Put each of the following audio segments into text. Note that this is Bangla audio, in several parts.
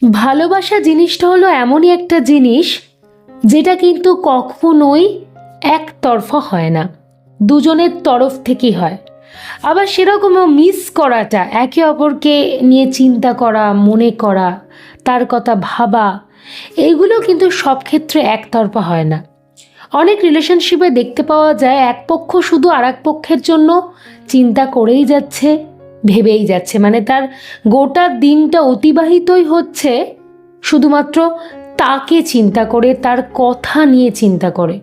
ভালোবাসা জিনিসটা হলো এমনই একটা জিনিস যেটা কিন্তু কখনোই একতরফা হয় না, দুজনের তরফ থেকেই হয়। আবার সেরকমও মিস করাটা, একে অপরকে নিয়ে চিন্তা করা, মনে করা, তার কথা ভাবা, এইগুলো কিন্তু সব ক্ষেত্রে একতরফা হয় না। অনেক রিলেশনশিপে দেখতে পাওয়া যায় এক পক্ষ শুধু আর এক পক্ষের জন্য চিন্তা করেই যাচ্ছে, ভেবেই যাচ্ছে, মানে তার গোটা দিনটা অতিবাহিতই হচ্ছে শুধুমাত্র তাকে চিন্তা করে, তার কথা নিয়ে চিন্তা করে।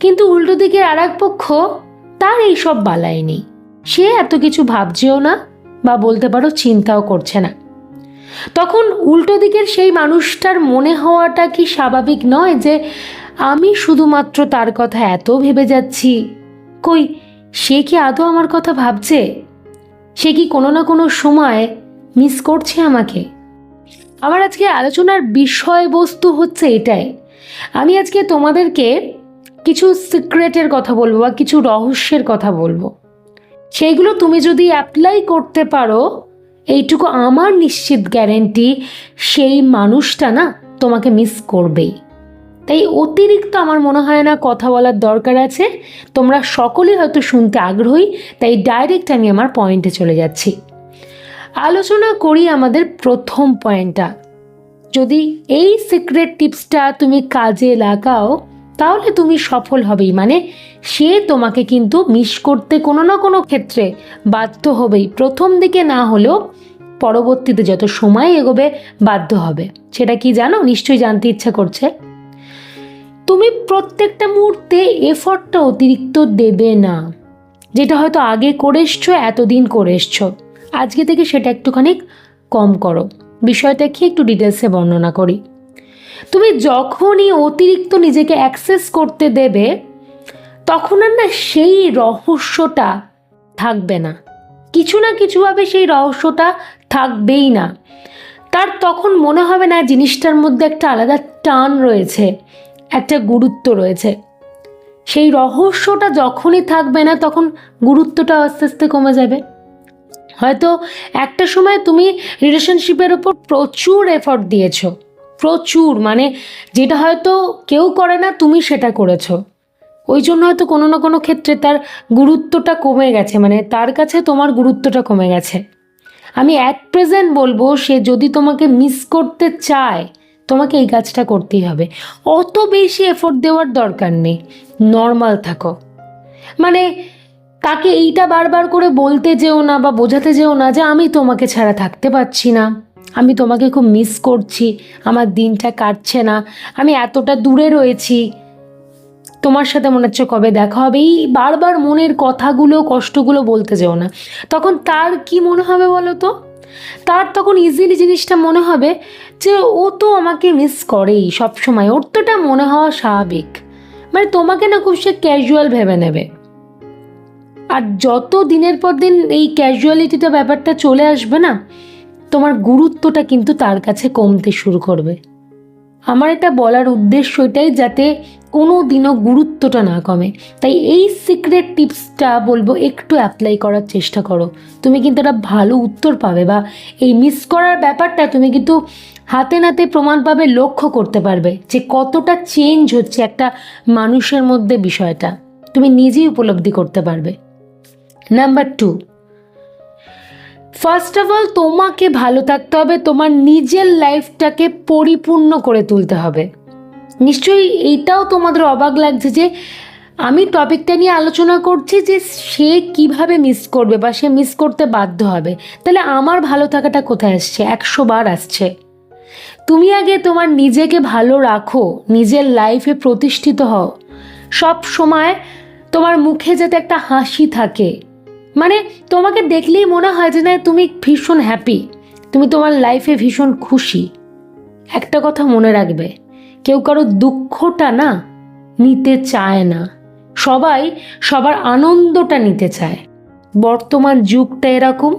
কিন্তু উল্টো দিকে আর এক পক্ষ, তার এইসব বালাই নেই, সে এত কিছু ভাবছেও না বা বলতে পারো চিন্তাও করছে না। তখন উল্টো দিকের সেই মানুষটার মনে হওয়াটা কি স্বাভাবিক নয় যে আমি শুধুমাত্র তার কথা এত ভেবে যাচ্ছি, কই সে কি আদৌ আমার কথা ভাবছে? সে কি কোনো না কোনো সময় মিস করছে আমাকে? আমার আজকে আলোচনার বিষয়বস্তু হচ্ছে এটাই। আমি আজকে তোমাদেরকে কিছু সিক্রেটের কথা বলবো বা কিছু রহস্যের কথা বলবো। সেইগুলো তুমি যদি অ্যাপ্লাই করতে পারো, এইটুকু আমার নিশ্চিত গ্যারেন্টি, সেই মানুষটা না তোমাকে মিস করবেই। তাই অতিরিক্ত আমার মনে হয় না কথা বলার দরকার আছে। তোমরা সকলেই হয়তো শুনতে আগ্রহী, তাই ডাইরেক্ট আমি আমার পয়েন্টে চলে যাচ্ছি। আলোচনা করি আমাদের প্রথম পয়েন্টটা। যদি এই সিক্রেট টিপসটা তুমি কাজে লাগাও তাহলে তুমি সফল হবেই, মানে সে তোমাকে কিন্তু মিস করতে কোনো না কোনো ক্ষেত্রে বাধ্য হবেই, প্রথম দিকে না হলেও পরবর্তীতে যত সময় এগোবে বাধ্য হবে। সেটা কি জানো? নিশ্চয়ই জানতে ইচ্ছা করছে। তুমি প্রত্যেকটা মুহূর্তে এফর্টটা অতিরিক্ত দেবে না। যেটা হয়তো আগে করে এসছো, এতদিন করে এসছো, আজকে থেকে সেটা একটুখানি কম করো। বিষয়টা কি একটু ডিটেলসে বর্ণনা করি। তুমি যখনই অতিরিক্ত নিজেকে অ্যাক্সেস করতে দেবে তখন আর না সেই রহস্যটা থাকবে না, কিছু না কিছুভাবে সেই রহস্যটা থাকবেই না। তার তখন মনে হবে না জিনিসটার মধ্যে একটা আলাদা টান রয়েছে, একটা গুরুত্ব রয়েছে। সেই রহস্যটা যখনই থাকবে না তখন গুরুত্বটা আস্তে আস্তে কমে যাবে। হয়তো একটা সময় তুমি রিলেশনশিপের ওপর প্রচুর এফর্ট দিয়েছো, প্রচুর, মানে যেটা হয়তো কেউ করে না তুমি সেটা করেছো। ওই জন্য হয়তো কোনো না কোনো ক্ষেত্রে তার গুরুত্বটা কমে গেছে, মানে তার কাছে তোমার গুরুত্বটা কমে গেছে। আমি অ্যাট প্রেজেন্ট বলবো, সে যদি তোমাকে মিস করতে চায় তোমাকে এই কাজটা করতেই হবে। অত বেশি এফোর্ট দেওয়ার দরকার নেই, নর্মাল থাকো। মানে তাকে এইটা বারবার করে বলতে যেও না বা বোঝাতে যেও না যে আমি তোমাকে ছাড়া থাকতে পারছি না, আমি তোমাকে খুব মিস করছি, আমার দিনটা কাটছে না, আমি এতটা দূরে রয়েছি, তোমার সাথে মনে হচ্ছে কবে দেখা হবে, এই বারবার মনের কথাগুলো, কষ্টগুলো বলতে যেও না। তখন তার কি মনে হবে বলো তো? তার তখন ইজিলি জিনিসটা মনে হবে যে ও তো আমাকে মিস করেই সবসময়, ওর তোটা মনে হওয়া স্বাভাবিক, মানে তোমাকে না খুব সে ক্যাজুয়াল ভেবে নেবে। আর যত দিনের পর দিন এই ক্যাজুয়ালিটিটা ব্যাপারটা চলে আসবে না, তোমার গুরুত্বটা কিন্তু তার কাছে কমতে শুরু করবে। আমার এটা বলার উদ্দেশ্য এটাই, যাতে কোনো দিনও গুরুত্বটা না কমে। তাই এই সিক্রেট টিপসটা বলবো একটু অ্যাপ্লাই করার চেষ্টা করো, তুমি কিন্তু একটা ভালো উত্তর পাবে, বা এই মিস করার ব্যাপারটা তুমি কিন্তু হাতে নাতে প্রমাণ পাবে, লক্ষ্য করতে পারবে যে কতটা চেঞ্জ হচ্ছে একটা মানুষের মধ্যে, বিষয়টা তুমি নিজেই উপলব্ধি করতে পারবে। নাম্বার 2, ফার্স্ট অফ অল তোমাকে ভালো থাকতে হবে, তোমার নিজের লাইফটাকে পরিপূর্ণ করে তুলতে হবে। নিশ্চয়ই এইটাও তোমাদের অবাক লাগছে যে আমি টপিকটা নিয়ে আলোচনা করছি যে সে কিভাবে মিস করবে বা সে মিস করতে বাধ্য হবে। তাহলে আমার ভালো থাকাটা কোথায় আসছে? 100 বার আসছে। তুমি আগে তোমার নিজেকে ভালো রাখো, নিজের লাইফে প্রতিষ্ঠিত হও, সব সময় তোমার মুখে যাতে একটা হাসি থাকে, মানে তোমাকে দেখলেই মনে হয় যে না তুমি ভীষণ হ্যাপি, তুমি তোমার লাইফে ভীষণ খুশি। একটা কথা মনে রাখবে, কেউ কারো দুঃখটা না নিতে চায় না, সবাই সবার আনন্দটা নিতে চায়। বর্তমান যুগটা এরকম,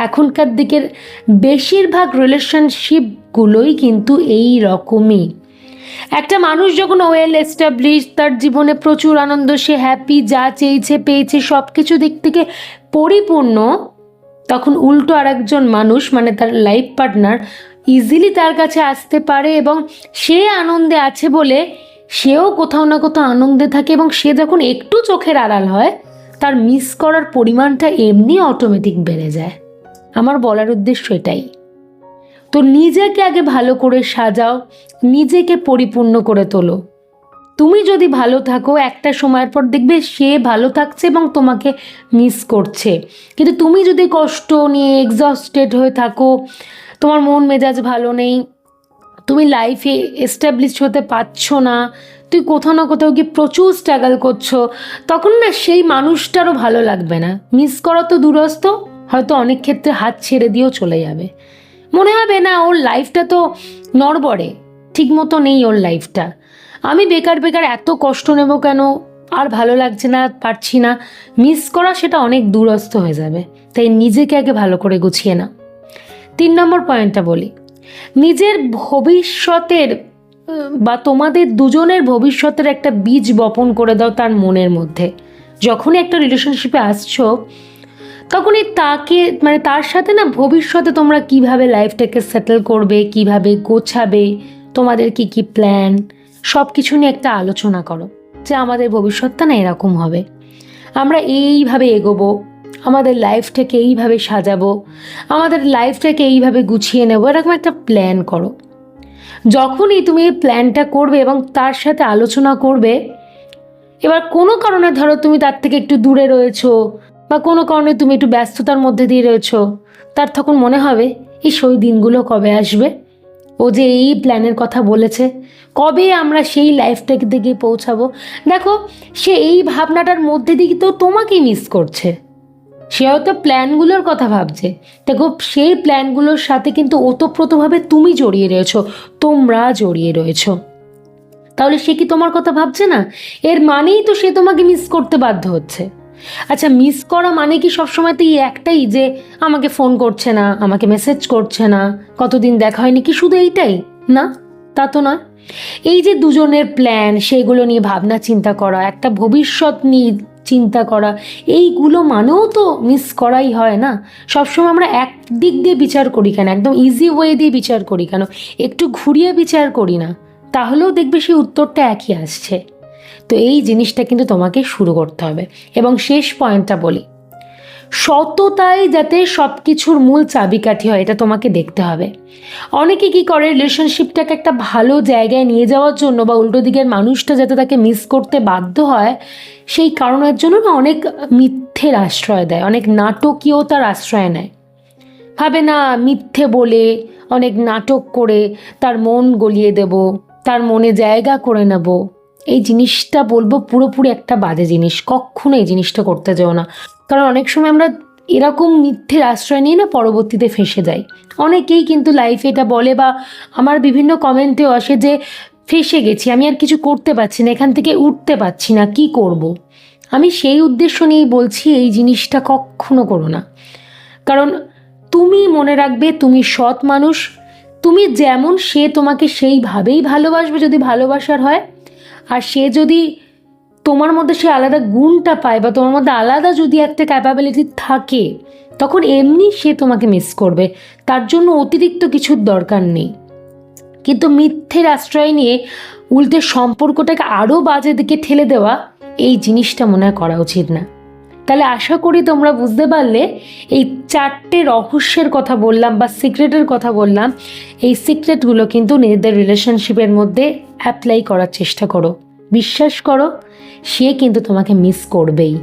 এখনকার দিকের বেশিরভাগ রিলেশনশিপগুলোই কিন্তু এই রকমই। একটা মানুষ যখন ওয়েল এস্টাবলিশ, তার জীবনে প্রচুর আনন্দ, সে হ্যাপি, যা চেয়েছে পেয়েছে, সব কিছু দিক থেকে পরিপূর্ণ, তখন উল্টো আর একজন মানুষ, মানে তার লাইফ পার্টনার, ইজিলি তার কাছে আসতে পারে এবং সে আনন্দে আছে বলে সেও কোথাও না কোথাও আনন্দে থাকে, এবং সে যখন একটু চোখের আড়াল হয় তার মিস করার পরিমাণটা এমনি অটোমেটিক বেড়ে যায়। আমার বলার উদ্দেশ্য এটাই। তো নিজেকে আগে ভালো করে সাজাও, নিজেকে পরিপূর্ণ করে তোলো। তুমি যদি ভালো থাকো, একটা সময়ের পর দেখবে সে ভালো থাকছে এবং তোমাকে মিস করছে। কিন্তু তুমি যদি কষ্ট নিয়ে এক্সস্টেড হয়ে থাকো, তোমার মন মেজাজ ভালো নেই, তুমি লাইফে এস্টাবলিশ হতে পারছো না, তুই কোথাও না কোথাও গিয়ে প্রচুর স্ট্রাগল করছো, তখন না সেই মানুষটারও ভালো লাগবে না। মিস করা তো দূরস্থ, হয়তো অনেক ক্ষেত্রে হাত ছেড়ে দিয়েও চলে যাবে। মনে হবে না ওর লাইফটা তো নড়বড়ে, ঠিক মতো নেই ওর লাইফটা, আমি বেকার বেকার এত কষ্ট নেব কেন, আর ভালো লাগছে না, পারছি না। মিস করা সেটা অনেক দূরস্থ হয়ে যাবে। তাই নিজেকে আগে ভালো করে গুছিয়ে না। 3 নম্বর পয়েন্টটা বলি, নিজের ভবিষ্যতের বা তোমাদের দুজনের ভবিষ্যতের একটা বীজ বপন করে দাও তার মনের মধ্যে। যখনই একটা রিলেশনশিপে আসছো তখনই তাকে মানে তার সাথে না ভবিষ্যতে তোমরা কিভাবে লাইফটাকে সেটেল করবে, কিভাবে গোছাবে, তোমাদের কি কি প্ল্যান, সব কিছু নিয়ে একটা আলোচনা করো যে আমাদের ভবিষ্যৎটা না এরকম হবে, আমরা এইভাবে এগোবো, আমাদের লাইফটাকে এইভাবে সাজাবো, আমাদের লাইফটাকে এইভাবে গুছিয়ে নেবো, এরকম একটা প্ল্যান করো। যখনই তুমি এই প্ল্যানটা করবে এবং তার সাথে আলোচনা করবে, এবার কোনো কারণে ধরো তুমি তার থেকে একটু দূরে রয়েছো বা কোনো কারণে তুমি একটু ব্যস্ততার মধ্যে দিয়ে রয়েছো, তার তখন মনে হবে এই সেই দিনগুলো কবে আসবে, ও যে এই প্ল্যানের কথা বলেছে, কবে আমরা সেই লাইফটাকে দিকে পৌঁছাবো। দেখো সে এই ভাবনাটার মধ্যে দিয়ে তো তোমাকেই মিস করছে, সে হয়তো প্ল্যানগুলোর কথা ভাবছে। দেখো সেই প্ল্যানগুলোর সাথে কিন্তু ওতপ্রোতভাবে তুমি জড়িয়ে রয়েছো, তোমরা জড়িয়ে রয়েছো। তাহলে সে কি তোমার কথা ভাবছে না? এর মানেই তো সে তোমাকে মিস করতে বাধ্য হচ্ছে। আচ্ছা, মিস করা মানে কি সবসময় তো এই একটাই যে আমাকে ফোন করছে না, আমাকে মেসেজ করছে না, কতদিন দেখা হয়নি, কি শুধু এইটাই? না, তা তো নয়। এই যে দুজনের প্ল্যান, সেইগুলো নিয়ে ভাবনা চিন্তা করা, একটা ভবিষ্যৎ নিয়ে চিন্তা করা, এইগুলো মানেও তো মিস করাই হয় না। সবসময় আমরা এক দিক দিয়ে বিচার করি কেন, একদম ইজি ওয়ে দিয়ে বিচার করি কেন, একটু ঘুরিয়ে বিচার করি না? তাহলেও দেখবে সেই উত্তরটা একই আসছে। তো এই জিনিসটা কিন্তু তোমাকে শুরু করতে হবে। এবং শেষ পয়েন্টটা বলি, সততাই যাতে সব কিছুর মূল চাবিকাঠি হয়, এটা তোমাকে দেখতে হবে। অনেকে কি করে, রিলেশনশিপটাকে একটা ভালো জায়গায় নিয়ে যাওয়ার জন্য বা উল্টো দিকের মানুষটা যাতে তাকে মিস করতে বাধ্য হয়, সেই কারণের জন্য না অনেক মিথ্যের আশ্রয় দেয়, অনেক নাটকীয়তার আশ্রয় নেয়। ভাবে না মিথ্যে বলে, অনেক নাটক করে তার মন গলিয়ে দেব, তার মনে জায়গা করে নেব। এই জিনিসটা বলবো পুরোপুরি একটা বাজে জিনিস, কখনো এই জিনিসটা করতে যেও না। কারণ অনেক সময় আমরা এরকম মিথ্যের আশ্রয় নিয়ে না পরবর্তীতে ফেঁসে যাই। অনেকেই কিন্তু লাইফে এটা বলে, বা আমার বিভিন্ন কমেন্টেও আসে যে ফেঁসে গেছি, আমি আর কিছু করতে পারছি না, এখান থেকে উঠতে পারছি না, কি করব। আমি সেই উদ্দেশ্য নিয়েই বলছি এই জিনিসটা কখনো করো না। কারণ তুমি মনে রাখবে তুমি সৎ মানুষ, তুমি যেমন সে তোমাকে সেইভাবেই ভালোবাসবে যদি ভালোবাসার হয়। আর সে যদি তোমার মধ্যে সে আলাদা গুণটা পায় বা তোমার মধ্যে আলাদা যদি একটা ক্যাপাবিলিটি থাকে, তখন এমনি সে তোমাকে মিস করবে, তার জন্য অতিরিক্ত কিছুর দরকার নেই। কিন্তু মিথ্যের আশ্রয় নিয়ে উল্টে সম্পর্কটাকে আরও বাজে দিকে ঠেলে দেওয়া, এই জিনিসটা মনে হয় করা উচিত না। তাহলে আশা করি তোমরা বুঝতে পারলে এই 4টে রহস্যের কথা বললাম বা সিক্রেটের কথা বললাম, এই সিক্রেটগুলো কিন্তু নিজেদের রিলেশনশিপের মধ্যে অ্যাপ্লাই করার চেষ্টা করো। বিশ্বাস করো, সে কিন্তু তোমাকে মিস করবেই।